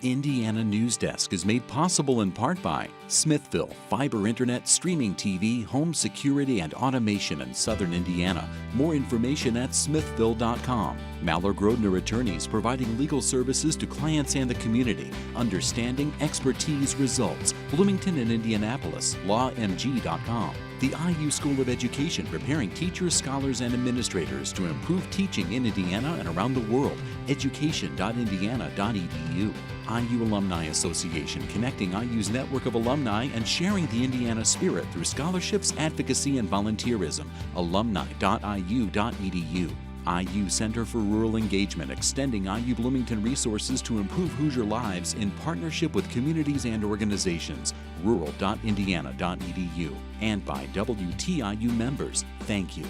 Indiana Newsdesk is made possible in part by Smithville, fiber internet, streaming TV, home security, and automation in southern Indiana. More information at smithville.com. Maller Grodner Attorneys, providing legal services to clients and the community. Understanding, expertise, results. Bloomington and Indianapolis, lawmg.com. The IU School of Education, preparing teachers, scholars, and administrators to improve teaching in Indiana and around the world. education.indiana.edu. IU Alumni Association, connecting IU's network of alumni and sharing the Indiana spirit through scholarships, advocacy, and volunteerism. alumni.iu.edu. IU Center for Rural Engagement, extending IU Bloomington resources to improve Hoosier lives in partnership with communities and organizations. rural.indiana.edu. And by WTIU members. Thank you.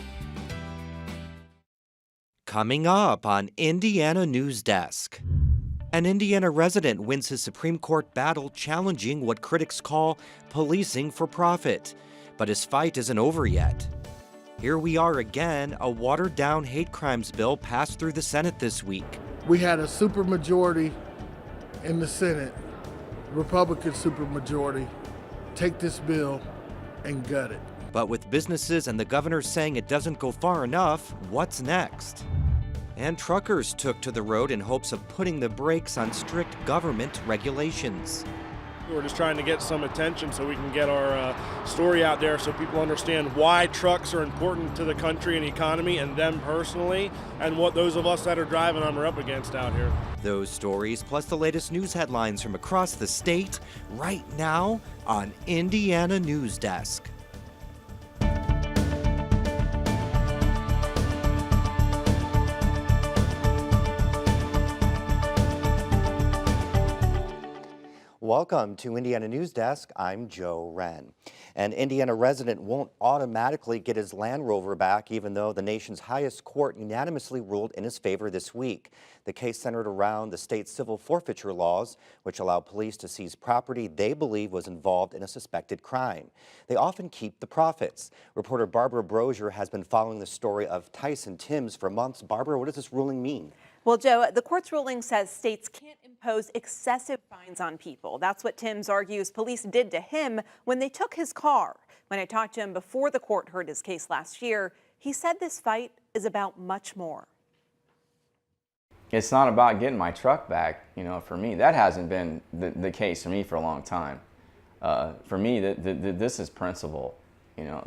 Coming up on Indiana Newsdesk. An Indiana resident wins his Supreme Court battle challenging what critics call policing for profit. But his fight isn't over yet. Here we are again, a watered-down hate crimes bill passed through the Senate this week. We had a supermajority in the Senate, Republican supermajority, take this bill and gut it. But with businesses and the governor saying it doesn't go far enough, what's next? And truckers took to the road in hopes of putting the brakes on strict government regulations. We're just trying to get some attention so we can get our story out there so people understand why trucks are important to the country and economy and them personally, and what those of us that are driving them are up against out here. Those stories, plus the latest news headlines from across the state, right now on Indiana Newsdesk. Welcome to Indiana Newsdesk. I'm Joe Wren. An Indiana resident won't automatically get his Land Rover back, even though the nation's highest court unanimously ruled in his favor this week. The case centered around the state's civil forfeiture laws, which allow police to seize property they believe was involved in a suspected crime. They often keep the profits. Reporter Barbara Brozier has been following the story of Tyson Timms for months. Barbara, what does this ruling mean? Well, Joe, the court's ruling says states can't impose excessive fines on people. That's what Timms argues police did to him when they took his car. When I talked to him before the court heard his case last year, he said this fight is about much more. It's not about getting my truck back, for me. That hasn't been the case for me for a long time. For me, this is principle.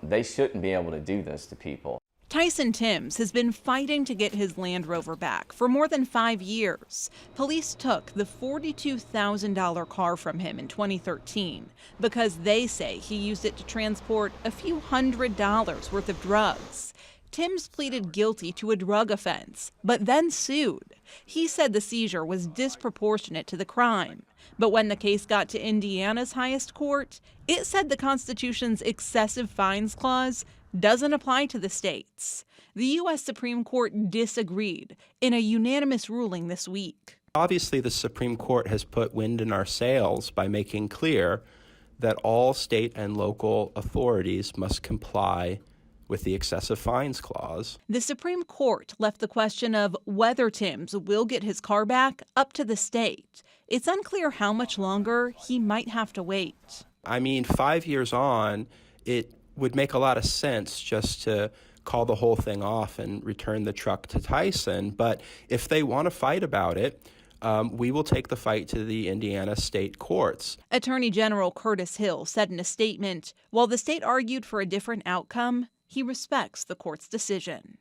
They shouldn't be able to do this to people. Tyson Timms has been fighting to get his Land Rover back for more than 5 years. Police took the $42,000 car from him in 2013 because they say he used it to transport a few $100s worth of drugs. Timms pleaded guilty to a drug offense, but then sued. He said the seizure was disproportionate to the crime. But when the case got to Indiana's highest court, it said the Constitution's excessive fines clause doesn't apply to the states. The U.S. Supreme Court disagreed in a unanimous ruling this week. Obviously, the Supreme Court has put wind in our sails by making clear that all state and local authorities must comply with the excessive fines clause. The Supreme Court left the question of whether Timms will get his car back up to the state. It's unclear how much longer he might have to wait. 5 years on, it would make a lot of sense just to call the whole thing off and return the truck to Tyson. But if they want to fight about it, we will take the fight to the Indiana state courts. Attorney General Curtis Hill said in a statement, while the state argued for a different outcome, he respects the court's decision.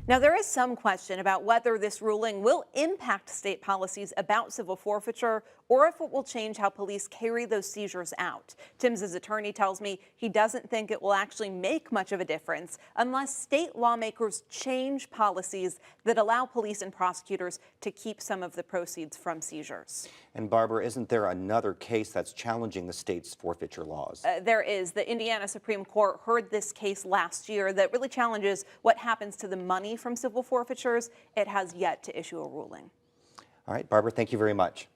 Now, there is some question about whether this ruling will impact state policies about civil forfeiture or if it will change how police carry those seizures out. Timms' attorney tells me he doesn't think it will actually make much of a difference unless state lawmakers change policies that allow police and prosecutors to keep some of the proceeds from seizures. And Barbara, isn't there another case that's challenging the state's forfeiture laws? There is. The Indiana Supreme Court heard this case last year that really challenges what happens to the money from civil forfeitures. It has yet to issue a ruling. All right, Barbara, thank you very much.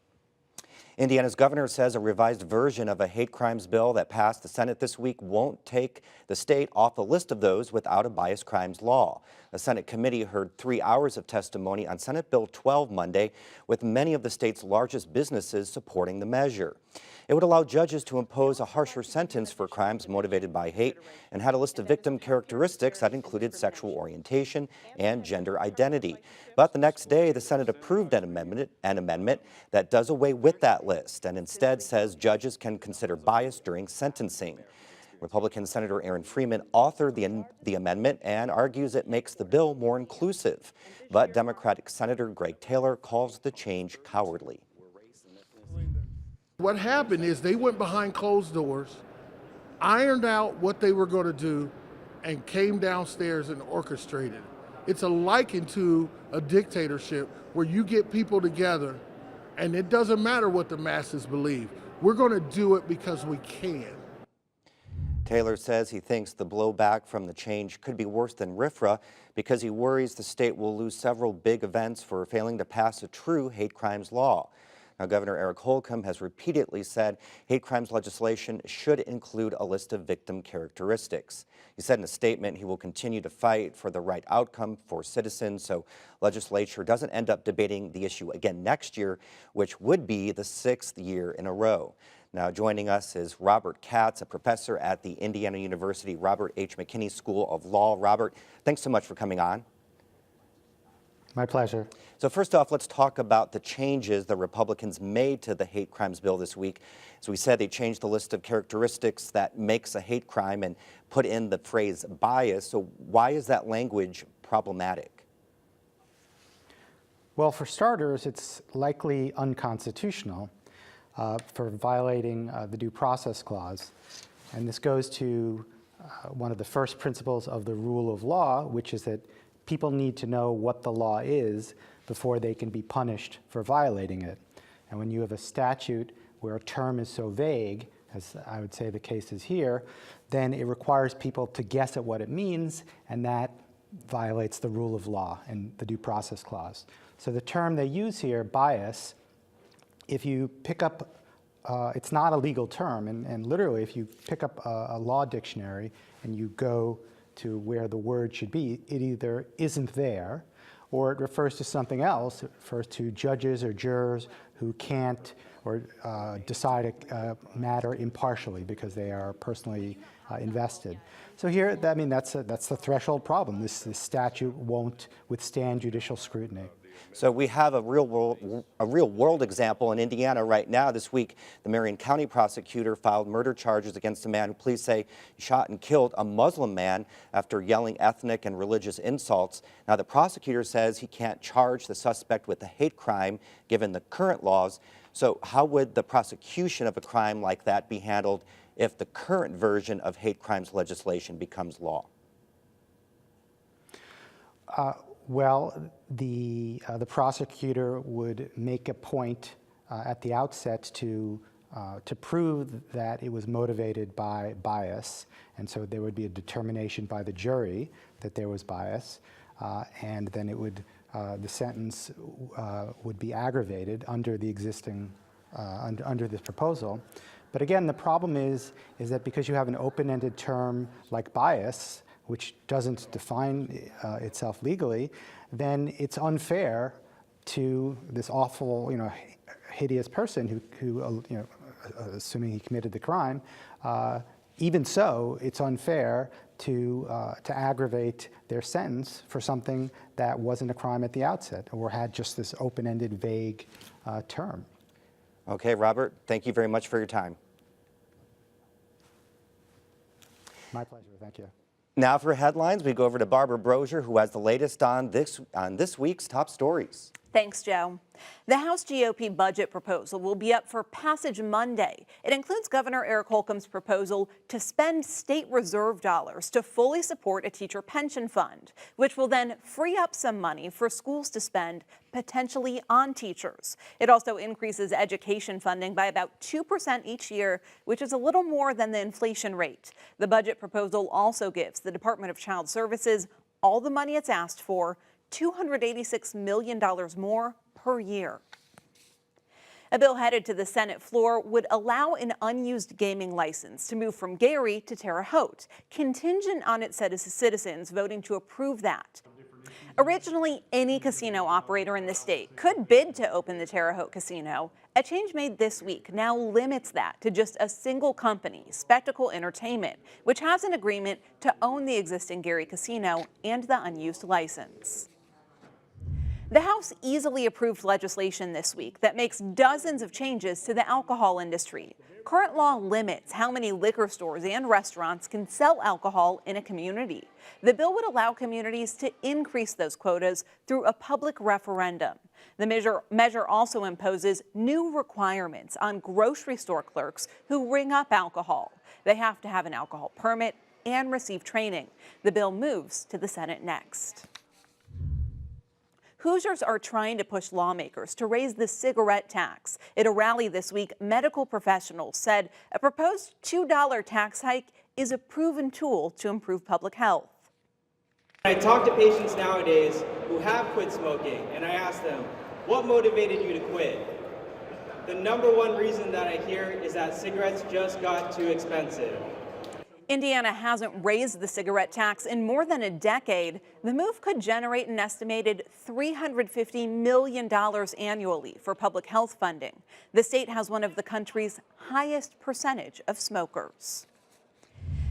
Indiana's governor says a revised version of a hate crimes bill that passed the Senate this week won't take the state off the list of those without a bias crimes law. A Senate committee heard 3 hours of testimony on Senate Bill 12 Monday, with many of the state's largest businesses supporting the measure. It would allow judges to impose a harsher sentence for crimes motivated by hate and had a list of victim characteristics that included sexual orientation and gender identity. But the next day, the Senate approved an amendment that does away with that list and instead says judges can consider bias during sentencing. Republican Senator Aaron Freeman authored the amendment and argues it makes the bill more inclusive. But Democratic Senator Greg Taylor calls the change cowardly. What happened is they went behind closed doors, ironed out what they were going to do, and came downstairs and orchestrated. It's a liken to a dictatorship where you get people together and it doesn't matter what the masses believe. We're going to do it because we can. Taylor says he thinks the blowback from the change could be worse than RFRA because he worries the state will lose several big events for failing to pass a true hate crimes law. Now, Governor Eric Holcomb has repeatedly said hate crimes legislation should include a list of victim characteristics. He said in a statement he will continue to fight for the right outcome for citizens so legislature doesn't end up debating the issue again next year, which would be the 6th year in a row. Now joining us is Robert Katz, a professor at the Indiana University Robert H. McKinney School of Law. Robert, thanks so much for coming on. My pleasure. So first off, let's talk about the changes the Republicans made to the hate crimes bill this week. As we said, they changed the list of characteristics that makes a hate crime and put in the phrase bias. So why is that language problematic? Well, for starters, it's likely unconstitutional for violating the Due Process Clause. And this goes to one of the first principles of the rule of law, which is that people need to know what the law is before they can be punished for violating it. And when you have a statute where a term is so vague, as I would say the case is here, then it requires people to guess at what it means, and that violates the rule of law and the Due Process Clause. So the term they use here, bias, if you pick up, it's not a legal term, and literally if you pick up a law dictionary and you go to where the word should be, it either isn't there or it refers to something else. It refers to judges or jurors who can't or decide a matter impartially because they are personally invested. So here, I mean, that's the threshold problem. This statute won't withstand judicial scrutiny. So we have a real world example in Indiana right now. This week, the Marion County prosecutor filed murder charges against a man who police say shot and killed a Muslim man after yelling ethnic and religious insults. Now, the prosecutor says he can't charge the suspect with a hate crime given the current laws. So how would the prosecution of a crime like that be handled if the current version of hate crimes legislation becomes law? Well, the prosecutor would make a point at the outset to prove that it was motivated by bias, and so there would be a determination by the jury that there was bias, and then it would the sentence would be aggravated under the existing under this proposal. But again, the problem is that because you have an open-ended term like bias, which doesn't define itself legally, then it's unfair to this awful, hideous person who assuming he committed the crime. Even so, it's unfair to aggravate their sentence for something that wasn't a crime at the outset or had just this open-ended, vague term. Okay, Robert, thank you very much for your time. My pleasure, thank you. Now for headlines, we go over to Barbara Brosier, who has the latest on this week's top stories. Thanks, Joe. The House GOP budget proposal will be up for passage Monday. It includes Governor Eric Holcomb's proposal to spend state reserve dollars to fully support a teacher pension fund, which will then free up some money for schools to spend potentially on teachers. It also increases education funding by about 2% each year, which is a little more than the inflation rate. The budget proposal also gives the Department of Child Services all the money it's asked for, $286 million more per year. A bill headed to the Senate floor would allow an unused gaming license to move from Gary to Terre Haute, contingent on its citizens voting to approve that. Originally, any casino operator in the state could bid to open the Terre Haute Casino. A change made this week now limits that to just a single company, Spectacle Entertainment, which has an agreement to own the existing Gary Casino and the unused license. The House easily approved legislation this week that makes dozens of changes to the alcohol industry. Current law limits how many liquor stores and restaurants can sell alcohol in a community. The bill would allow communities to increase those quotas through a public referendum. The measure also imposes new requirements on grocery store clerks who ring up alcohol. They have to have an alcohol permit and receive training. The bill moves to the Senate next. Hoosiers are trying to push lawmakers to raise the cigarette tax. At a rally this week, medical professionals said a proposed $2 tax hike is a proven tool to improve public health. I talk to patients nowadays who have quit smoking, and I ask them, what motivated you to quit? The number one reason that I hear is that cigarettes just got too expensive. Indiana hasn't raised the cigarette tax in more than a decade. The move could generate an estimated $350 million annually for public health funding. The state has one of the country's highest percentage of smokers.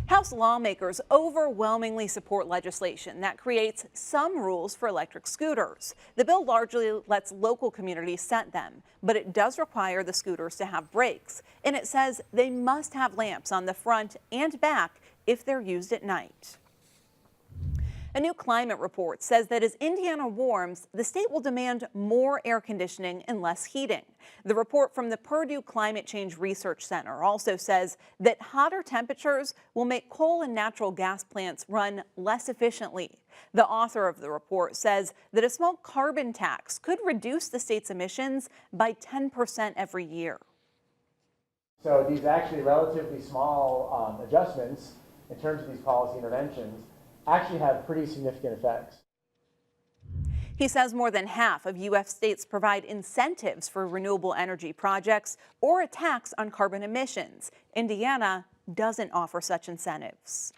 House lawmakers overwhelmingly support legislation that creates some rules for electric scooters. The bill largely lets local communities set them, but it does require the scooters to have brakes, and it says they must have lamps on the front and back if they're used at night. A new climate report says that as Indiana warms, the state will demand more air conditioning and less heating. The report from the Purdue Climate Change Research Center also says that hotter temperatures will make coal and natural gas plants run less efficiently. The author of the report says that a small carbon tax could reduce the state's emissions by 10% every year. So these actually relatively small adjustments in terms of these policy interventions actually have pretty significant effects. He says more than half of U.S. states provide incentives for renewable energy projects or a tax on carbon emissions. Indiana doesn't offer such incentives.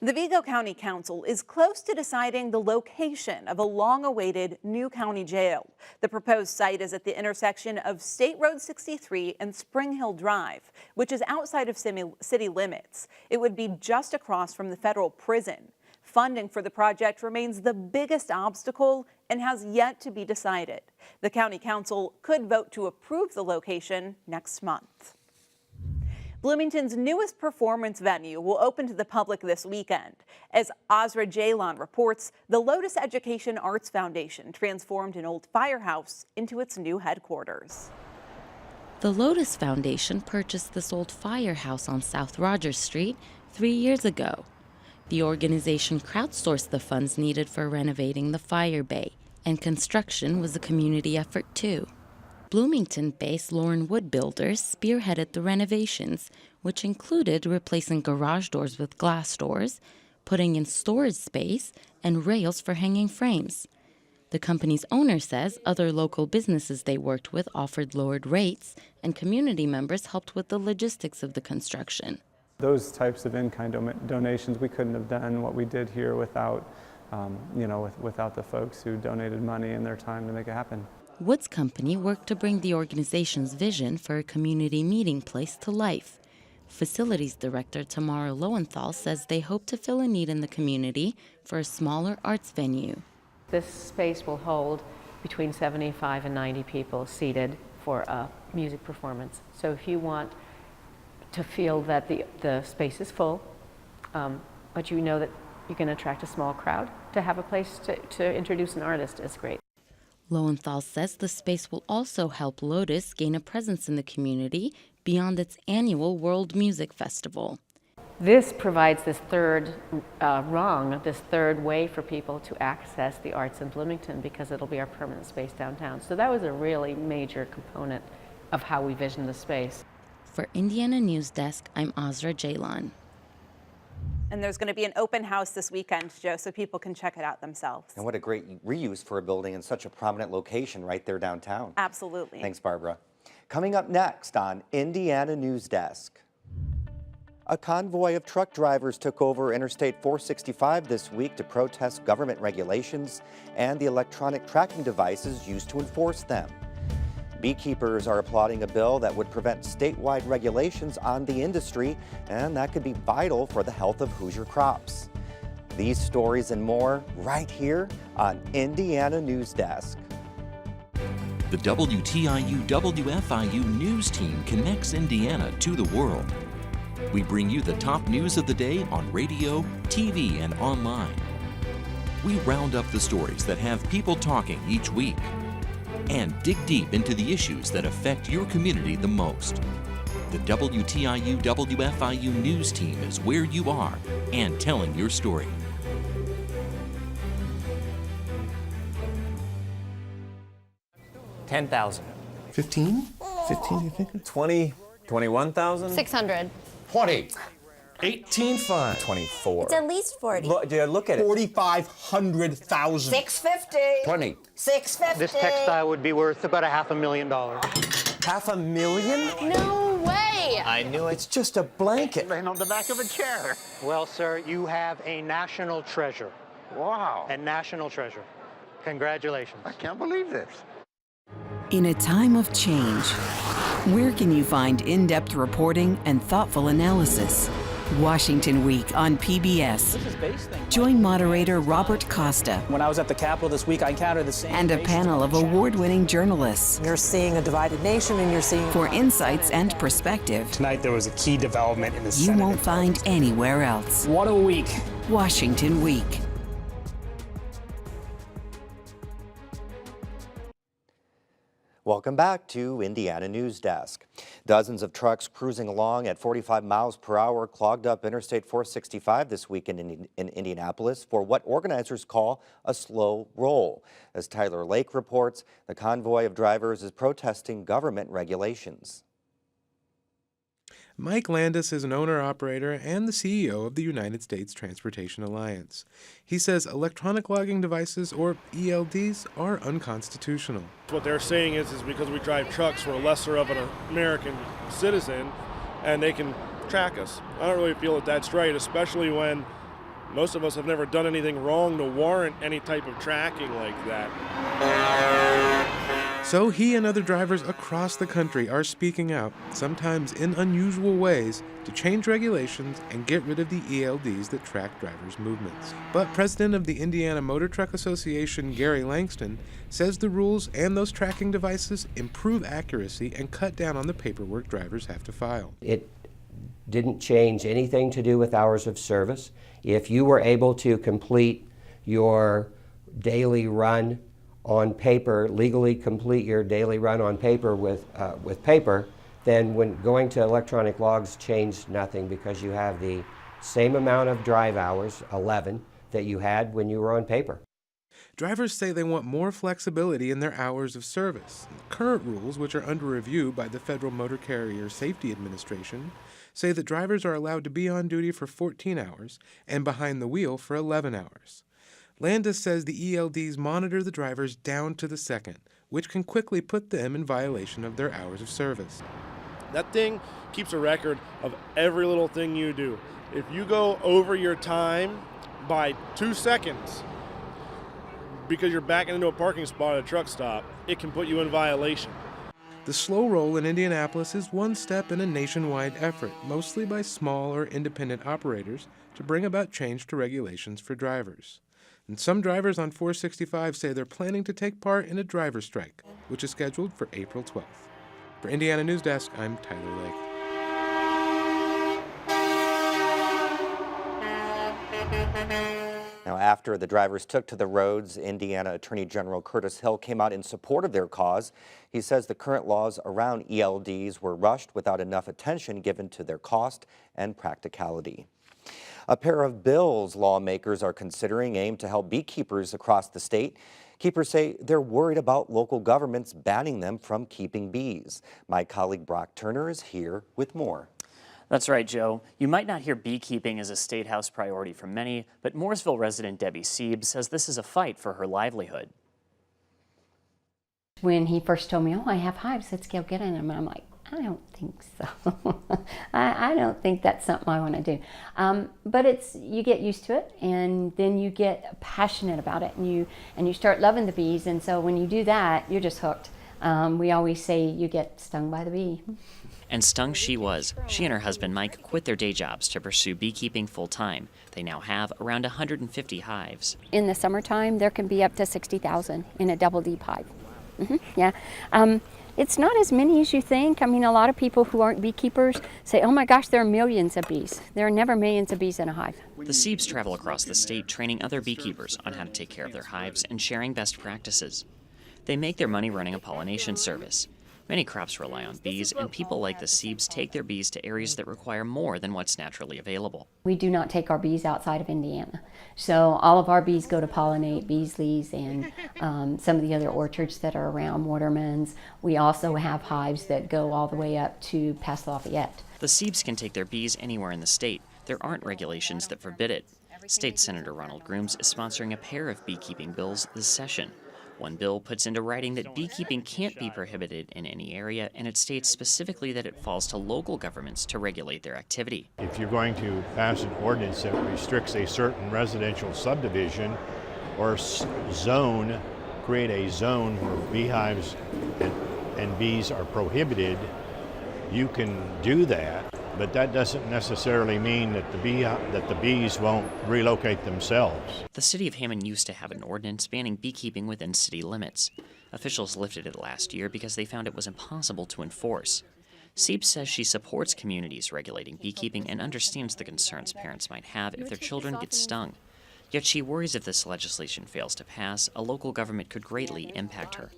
The Vigo County Council is close to deciding the location of a long-awaited new county jail. The proposed site is at the intersection of State Road 63 and Spring Hill Drive, which is outside of city limits. It would be just across from the federal prison. Funding for the project remains the biggest obstacle and has yet to be decided. The County Council could vote to approve the location next month. Bloomington's newest performance venue will open to the public this weekend. As Azra Jalon reports, the Lotus Education Arts Foundation transformed an old firehouse into its new headquarters. The Lotus Foundation purchased this old firehouse on South Rogers Street 3 years ago. The organization crowdsourced the funds needed for renovating the fire bay, and construction was a community effort too. Bloomington-based Lauren Wood Builders spearheaded the renovations, which included replacing garage doors with glass doors, putting in storage space, and rails for hanging frames. The company's owner says other local businesses they worked with offered lowered rates, and community members helped with the logistics of the construction. Those types of in-kind donations, we couldn't have done what we did here without, without the folks who donated money and their time to make it happen. Wood's company worked to bring the organization's vision for a community meeting place to life. Facilities Director Tamara Lowenthal says they hope to fill a need in the community for a smaller arts venue. This space will hold between 75 and 90 people seated for a music performance. So if you want to feel that the space is full, but you know that you can attract a small crowd, to have a place to introduce an artist is great. Lowenthal says the space will also help Lotus gain a presence in the community beyond its annual World Music Festival. This provides this third rung, this third way for people to access the arts in Bloomington because it'll be our permanent space downtown. So that was a really major component of how we visioned the space. For Indiana Newsdesk, I'm Azra Jalon. And there's going to be an open house this weekend, Joe, so people can check it out themselves. And what a great reuse for a building in such a prominent location right there downtown. Absolutely. Thanks, Barbara. Coming up next on Indiana Newsdesk. A convoy of truck drivers took over Interstate 465 this week to protest government regulations and the electronic tracking devices used to enforce them. Beekeepers are applauding a bill that would prevent statewide regulations on the industry, and that could be vital for the health of Hoosier crops. These stories and more right here on Indiana Newsdesk. The WTIU WFIU news team connects Indiana to the world. We bring you the top news of the day on radio, TV, and online. We round up the stories that have people talking each week and dig deep into the issues that affect your community the most. The WTIU WFIU news team is where you are and telling your story. $10,000. 15? 15, you think? 20, 21,000? 600. 20. 18.5. 24. It's at least 40. Look at it. 4,500,000. 650. 20. 650. This textile would be worth about $500,000. $500,000? No way. I knew it. It's just a blanket. Laying on the back of a chair. Well, sir, you have a national treasure. Wow. A national treasure. Congratulations. I can't believe this. In a time of change, where can you find in-depth reporting and thoughtful analysis? Washington Week on PBS. Join moderator Robert Costa. When I was at the Capitol this week, I encountered the same. And a panel of award-winning journalists. You're seeing a divided nation, and you're seeing for insights and perspective. Tonight there was a key development in the Senate. You won't find anywhere else. What a week. Washington Week. Welcome back to Indiana Newsdesk. Dozens of trucks cruising along at 45 miles per hour clogged up Interstate 465 this week in Indianapolis for what organizers call a slow roll. As Tyler Lake reports, the convoy of drivers is protesting government regulations. Mike Landis is an owner-operator and the CEO of the United States Transportation Alliance. He says electronic logging devices, or ELDs, are unconstitutional. What they're saying is because we drive trucks, we're lesser of an American citizen, and they can track us. I don't really feel that that's right, especially when most of us have never done anything wrong to warrant any type of tracking like that. So he and other drivers across the country are speaking out, sometimes in unusual ways, to change regulations and get rid of the ELDs that track drivers' movements. But President of the Indiana Motor Truck Association, Gary Langston, says the rules and those tracking devices improve accuracy and cut down on the paperwork drivers have to file. It didn't change anything to do with hours of service. If you were able to complete your daily run on paper, legally complete your daily run on paper with paper, then when going to electronic logs changed nothing because you have the same amount of drive hours, 11, that you had when you were on paper. Drivers say they want more flexibility in their hours of service. The current rules, which are under review by the Federal Motor Carrier Safety Administration, say that drivers are allowed to be on duty for 14 hours and behind the wheel for 11 hours. Landis says the ELDs monitor the drivers down to the second, which can quickly put them in violation of their hours of service. That thing keeps a record of every little thing you do. If you go over your time by 2 seconds because you're backing into a parking spot at a truck stop, it can put you in violation. The slow roll in Indianapolis is one step in a nationwide effort, mostly by small or independent operators, to bring about change to regulations for drivers. And some drivers on 465 say they're planning to take part in a driver strike, which is scheduled for April 12th. For Indiana Newsdesk, I'm Tyler Lake. Now, after the drivers took to the roads, Indiana Attorney General Curtis Hill came out in support of their cause. He says the current laws around ELDs were rushed without enough attention given to their cost and practicality. A pair of bills lawmakers are considering aim to help beekeepers across the state. Keepers say they're worried about local governments banning them from keeping bees. My colleague Brock Turner is here with more. That's right, Joe. You might not hear beekeeping as a state house priority from many, but Mooresville resident Debbie Sieb says this is a fight for her livelihood. When he first told me, oh, I have hives, let's go get in them, I'm like, I don't think so. I don't think that's something I want to do. But you get used to it, and then you get passionate about it, and you start loving the bees. And so when you do that, you're just hooked. We always say you get stung by the bee. And stung she was. She and her husband Mike quit their day jobs to pursue beekeeping full-time. They now have around 150 hives. In the summertime, there can be up to 60,000 in a double deep hive. Yeah. It's not as many as you think. I mean, a lot of people who aren't beekeepers say, oh my gosh, there are millions of bees. There are never millions of bees in a hive. The Siebes travel across the state training other beekeepers on how to take care of their hives and sharing best practices. They make their money running a pollination service. Many crops rely on bees, and people like the Siebes take their bees to areas that require more than what's naturally available. We do not take our bees outside of Indiana. So all of our bees go to pollinate Beasley's and some of the other orchards that are around, Waterman's. We also have hives that go all the way up to past Lafayette. The Siebes can take their bees anywhere in the state. There aren't regulations that forbid it. State Senator Ronald Grooms is sponsoring a pair of beekeeping bills this session. One bill puts into writing that beekeeping can't be prohibited in any area, and it states specifically that it falls to local governments to regulate their activity. If you're going to pass an ordinance that restricts a certain residential subdivision or zone, create a zone where beehives and bees are prohibited, you can do that. But that doesn't necessarily mean that the bees won't relocate themselves. The city of Hammond used to have an ordinance banning beekeeping within city limits. Officials lifted it last year because they found it was impossible to enforce. Siebes says she supports communities regulating beekeeping and understands the concerns parents might have if their children get stung. Yet she worries if this legislation fails to pass, a local government could greatly impact her.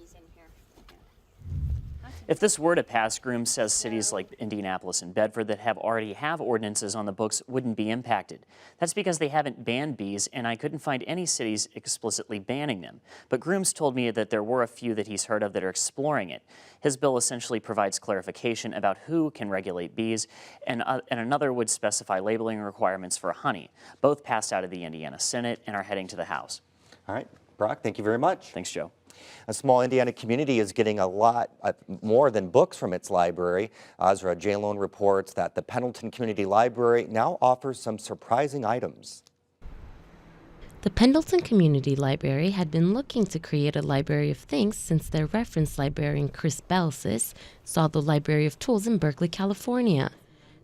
If this were to pass, Grooms says cities like Indianapolis and Bedford that already have ordinances on the books wouldn't be impacted. That's because they haven't banned bees, and I couldn't find any cities explicitly banning them. But Grooms told me that there were a few that he's heard of that are exploring it. His bill essentially provides clarification about who can regulate bees, and another would specify labeling requirements for honey. Both passed out of the Indiana Senate and are heading to the House. All right, Brock, thank you very much. Thanks, Joe. A small Indiana community is getting a lot more than books from its library. Azra Jalon reports that the Pendleton Community Library now offers some surprising items. The Pendleton Community Library had been looking to create a library of things since their reference librarian Chris Belsis saw the Library of Tools in Berkeley, California.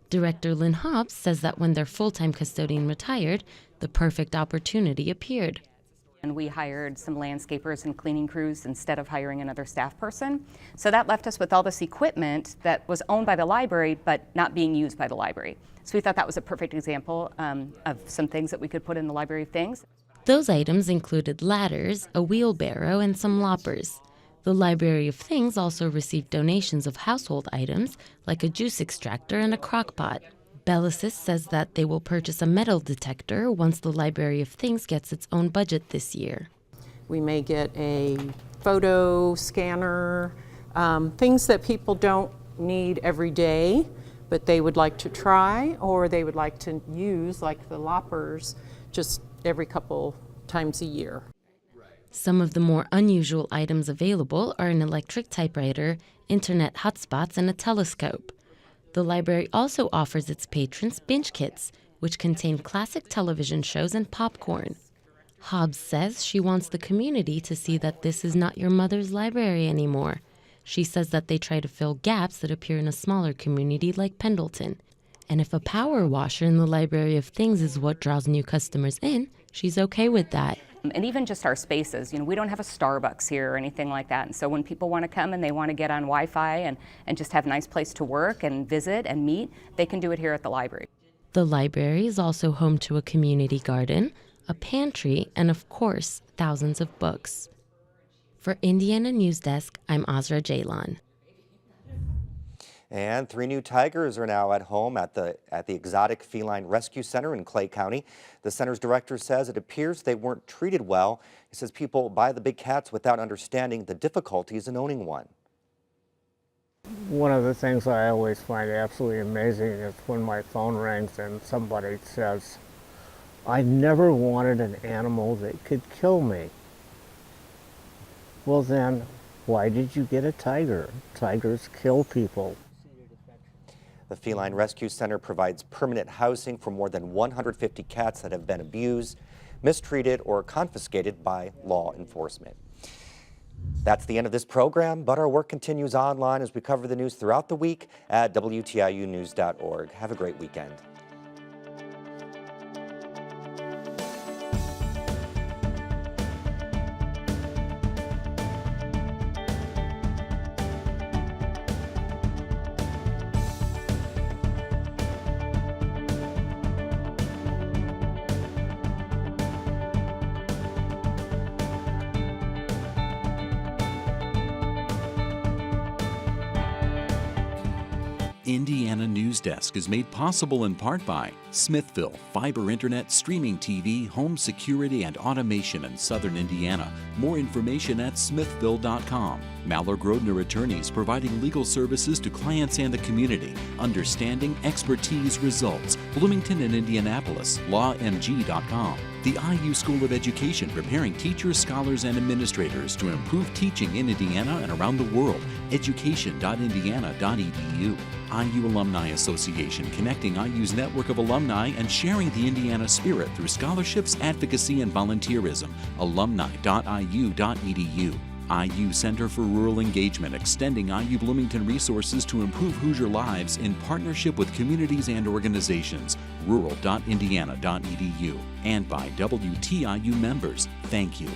Director Lynn Hobbs says that when their full-time custodian retired, the perfect opportunity appeared. And we hired some landscapers and cleaning crews instead of hiring another staff person. So that left us with all this equipment that was owned by the library but not being used by the library. So we thought that was a perfect example of some things that we could put in the Library of Things. Those items included ladders, a wheelbarrow, and some loppers. The Library of Things also received donations of household items like a juice extractor and a crock pot. Bellicis says that they will purchase a metal detector once the Library of Things gets its own budget this year. We may get a photo scanner, things that people don't need every day, but they would like to try, or they would like to use, like the loppers, just every couple times a year. Some of the more unusual items available are an electric typewriter, internet hotspots, and a telescope. The library also offers its patrons binge kits, which contain classic television shows and popcorn. Hobbs says she wants the community to see that this is not your mother's library anymore. She says that they try to fill gaps that appear in a smaller community like Pendleton. And if a power washer in the Library of Things is what draws new customers in, she's okay with that. And even just our spaces, we don't have a Starbucks here or anything like that. And so when people want to come and they want to get on Wi-Fi and just have a nice place to work and visit and meet, they can do it here at the library. The library is also home to a community garden, a pantry, and of course, thousands of books. For Indiana Newsdesk, I'm Azra Jalon. And 3 new tigers are now at home at the Exotic Feline Rescue Center in Clay County. The center's director says it appears they weren't treated well. He says people buy the big cats without understanding the difficulties in owning one. One of the things I always find absolutely amazing is when my phone rings and somebody says, "I never wanted an animal that could kill me." Well then, why did you get a tiger? Tigers kill people. The Feline Rescue Center provides permanent housing for more than 150 cats that have been abused, mistreated, or confiscated by law enforcement. That's the end of this program, but our work continues online as we cover the news throughout the week at WTIUnews.org. Have a great weekend. Indiana Newsdesk is made possible in part by Smithville, fiber internet, streaming TV, home security, and automation in southern Indiana. More information at smithville.com. Maller-Grodner Attorneys, providing legal services to clients and the community. Understanding, expertise, results. Bloomington and Indianapolis, lawmg.com. The IU School of Education, preparing teachers, scholars, and administrators to improve teaching in Indiana and around the world. education.indiana.edu. IU Alumni Association, connecting IU's network of alumni and sharing the Indiana spirit through scholarships, advocacy, and volunteerism. alumni.iu.edu. IU Center for Rural Engagement, extending IU Bloomington resources to improve Hoosier lives in partnership with communities and organizations. rural.indiana.edu. And by WTIU members, thank you.